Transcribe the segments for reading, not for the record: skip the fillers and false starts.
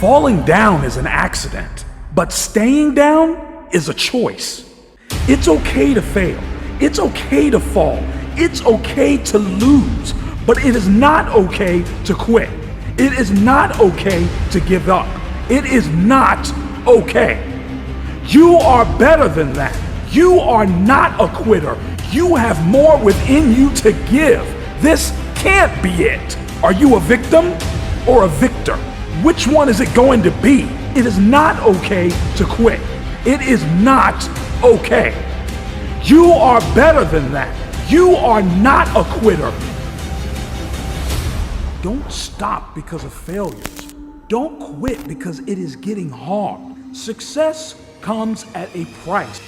Falling down is an accident, but staying down is a choice. It's okay to fail. It's okay to fall. It's okay to lose, but it is not okay to quit. It is not okay to give up. It is not okay. You are better than that. You are not a quitter. You have more within you to give. This can't be it. Are you a victim or a victor? Which one is it going to be? It is not okay to quit. It is not okay. You are better than that. You are not a quitter. Don't stop because of failures. Don't quit because it is getting hard. Success comes at a price.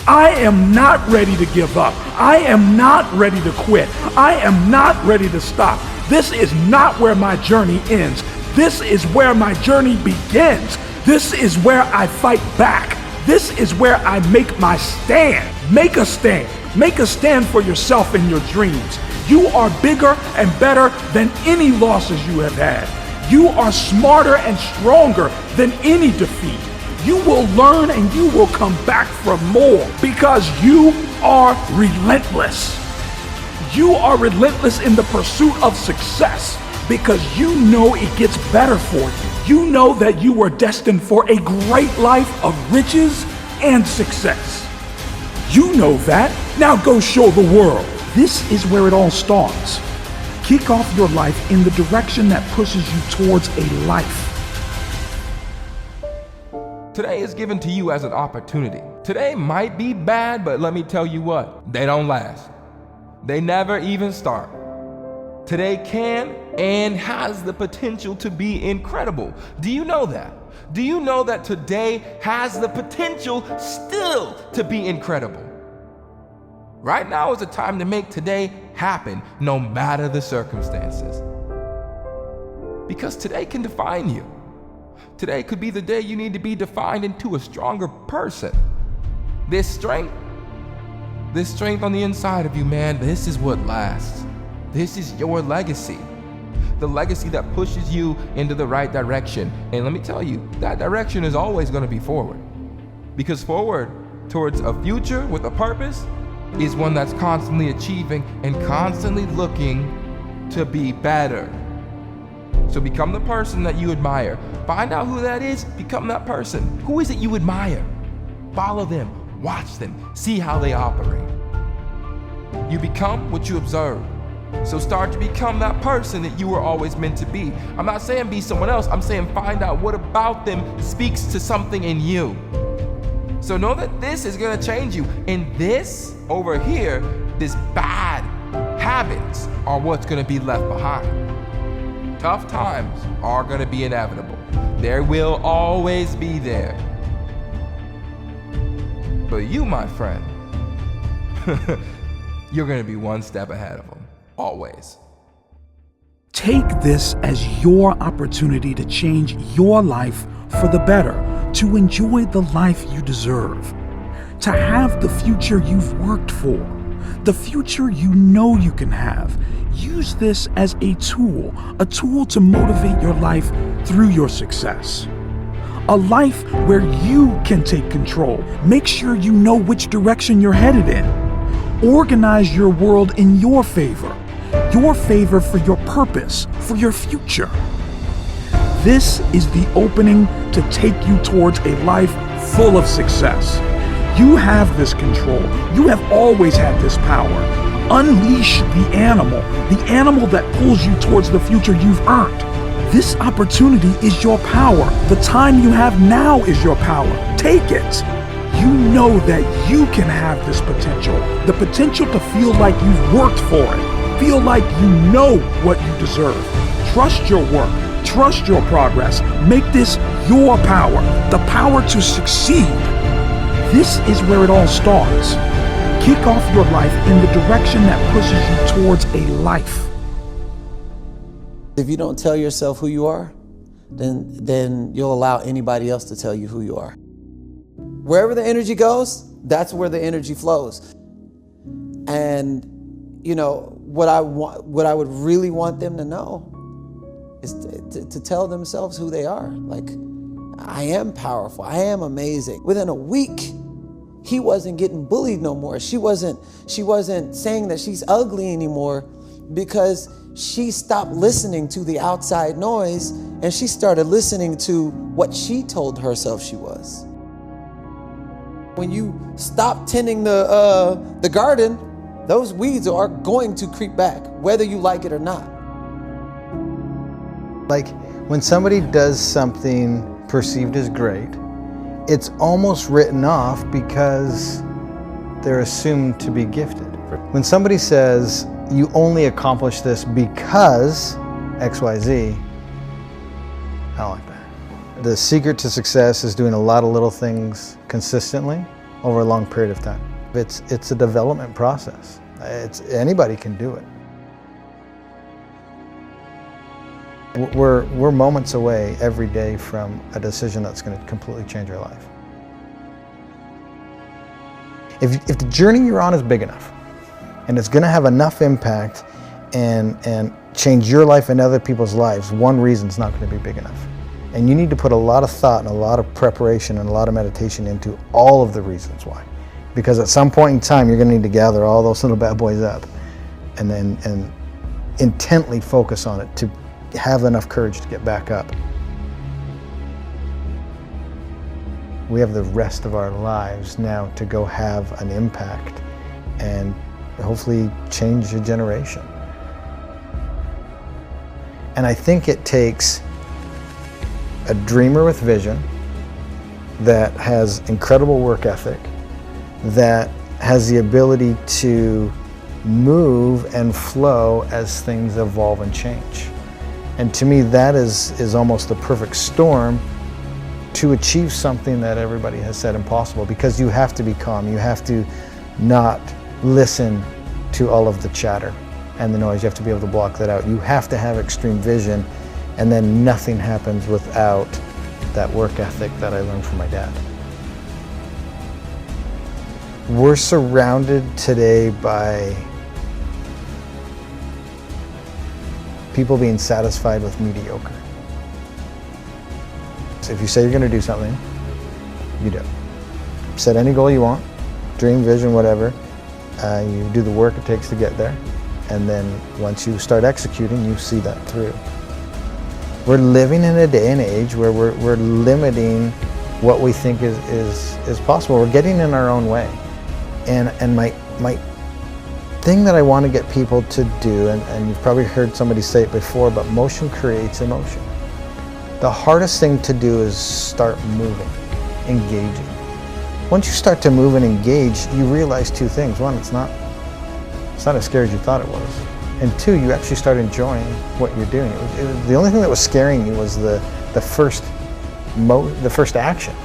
I am not ready to give up. I am not ready to quit. I am not ready to stop. This is not where my journey ends. This is where my journey begins. This is where I fight back. This is where I make my stand. Make a stand. Make a stand for yourself and your dreams. You are bigger and better than any losses you have had. You are smarter and stronger than any defeat. You will learn and you will come back for more because you are relentless. You are relentless in the pursuit of success because you know it gets better for you. You know that you are destined for a great life of riches and success. You know that. Now go show the world. This is where it all starts. Kick off your life in the direction that pushes you towards a life. Today is given to you as an opportunity. Today might be bad, but let me tell you what, they don't last. They never even start. Today can and has the potential to be incredible. Do you know that? Do you know that today has the potential still to be incredible? Right now is the time to make today happen, no matter the circumstances. Because today can define you. Today could be the day you need to be defined into a stronger person. This strength on the inside of you, man, this is what lasts. This is your legacy. The legacy that pushes you into the right direction. And let me tell you, that direction is always going to be forward. Because forward towards a future with a purpose is one that's constantly achieving and constantly looking to be better. So become the person that you admire. Find out who that is, become that person. Who is it you admire? Follow them, watch them, see how they operate. You become what you observe. So start to become that person that you were always meant to be. I'm not saying be someone else, I'm saying find out what about them speaks to something in you. So know that this is gonna change you. And this over here, this bad habits are what's gonna be left behind. Tough times are gonna be inevitable. There will always be there. But you, my friend, you're gonna be one step ahead of them, always. Take this as your opportunity to change your life for the better, to enjoy the life you deserve, to have the future you've worked for, the future you know you can have. Use this as a tool to motivate your life through your success. A life where you can take control. Make sure you know which direction you're headed in. Organize your world in your favor for your purpose, for your future. This is the opening to take you towards a life full of success. You have this control. You have always had this power. Unleash the animal that pulls you towards the future you've earned. This opportunity is your power. The time you have now is your power. Take it. You know that you can have this potential. The potential to feel like you've worked for it. Feel like you know what you deserve. Trust your work. Trust your progress. Make this your power. The power to succeed. This is where it all starts. Kick off your life in the direction that pushes you towards a life. If you don't tell yourself who you are, then you'll allow anybody else to tell you who you are. Wherever the energy goes, that's where the energy flows. And you know what I would really want them to know is to tell themselves who they are. Like, I am powerful, I am amazing. Within a week, he wasn't getting bullied no more. She wasn't saying that she's ugly anymore, because she stopped listening to the outside noise and she started listening to what she told herself she was. When you stop tending the garden, those weeds are going to creep back, whether you like it or not. Like when somebody does something perceived as great, it's almost written off because they're assumed to be gifted. When somebody says, you only accomplish this because XYZ, I don't like that. The secret to success is doing a lot of little things consistently over a long period of time. It's a development process. Anybody can do it. We're moments away every day from a decision that's going to completely change our life. If the journey you're on is big enough, and it's going to have enough impact and change your life and other people's lives, one reason's not going to be big enough. And you need to put a lot of thought and a lot of preparation and a lot of meditation into all of the reasons why. Because at some point in time, you're going to need to gather all those little bad boys up and intently focus on it to have enough courage to get back up. We have the rest of our lives now to go have an impact and hopefully change a generation. And I think it takes a dreamer with vision that has incredible work ethic, that has the ability to move and flow as things evolve and change. And to me, that is almost the perfect storm to achieve something that everybody has said impossible, because you have to be calm. You have to not listen to all of the chatter and the noise. You have to be able to block that out. You have to have extreme vision, and then nothing happens without that work ethic that I learned from my dad. We're surrounded today by people being satisfied with mediocre. So if you say you're going to do something, you do. Set any goal you want, dream, vision, whatever. You do the work it takes to get there, and then once you start executing, you see that through. We're living in a day and age where we're limiting what we think is possible. We're getting in our own way. And my thing that I want to get people to do, and you've probably heard somebody say it before, but motion creates emotion. The hardest thing to do is start moving, engaging. Once you start to move and engage, you realize two things. One, it's not as scary as you thought it was. And two, you actually start enjoying what you're doing. The only thing that was scaring you was the first action.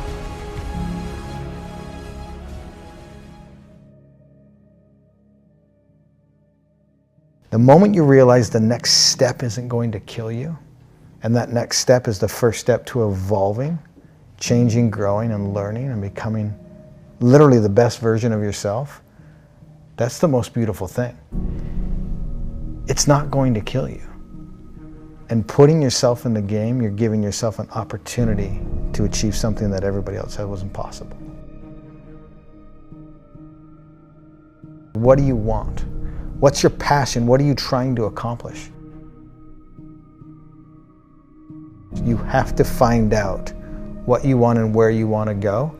The moment you realize the next step isn't going to kill you, and that next step is the first step to evolving, changing, growing, and learning, and becoming literally the best version of yourself, that's the most beautiful thing. It's not going to kill you. And putting yourself in the game, you're giving yourself an opportunity to achieve something that everybody else said was impossible. What do you want? What's your passion? What are you trying to accomplish? You have to find out what you want and where you want to go.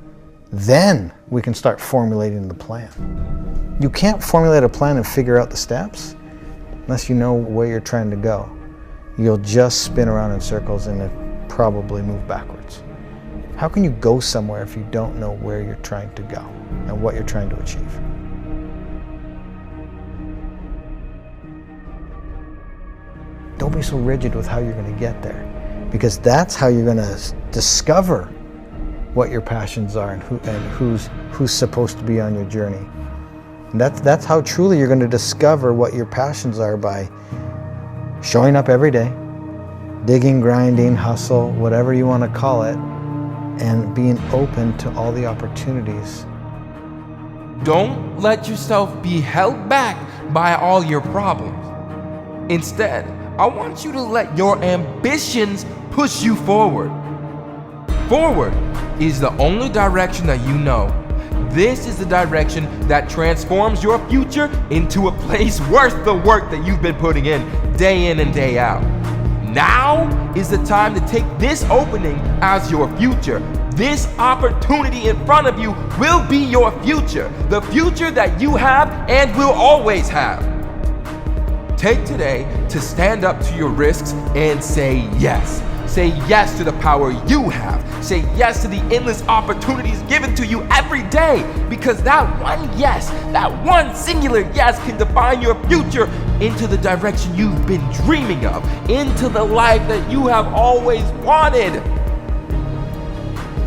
Then we can start formulating the plan. You can't formulate a plan and figure out the steps unless you know where you're trying to go. You'll just spin around in circles and probably move backwards. How can you go somewhere if you don't know where you're trying to go and what you're trying to achieve? Don't be so rigid with how you're going to get there, because that's how you're going to discover what your passions are and who's supposed to be on your journey. And that's how truly you're going to discover what your passions are, by showing up every day, digging, grinding, hustle, whatever you want to call it, and being open to all the opportunities. Don't let yourself be held back by all your problems. Instead, I want you to let your ambitions push you forward. Forward is the only direction that you know. This is the direction that transforms your future into a place worth the work that you've been putting in and day out. Now is the time to take this opening as your future. This opportunity in front of you will be your future, the future that you have and will always have. Take today to stand up to your risks and say yes. Say yes to the power you have. Say yes to the endless opportunities given to you every day, because that one yes, that one singular yes can define your future into the direction you've been dreaming of, into the life that you have always wanted.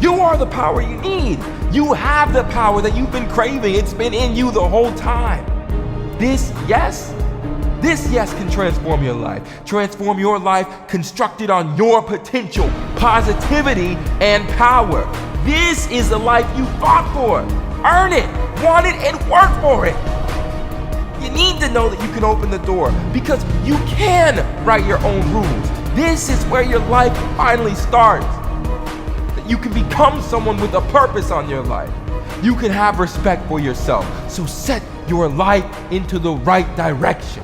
You are the power you need. You have the power that you've been craving. It's been in you the whole time. This yes can transform your life. Transform your life constructed on your potential, positivity, and power. This is the life you fought for. Earn it, want it, and work for it. You need to know that you can open the door, because you can write your own rules. This is where your life finally starts. That you can become someone with a purpose on your life. You can have respect for yourself. So set your life into the right direction.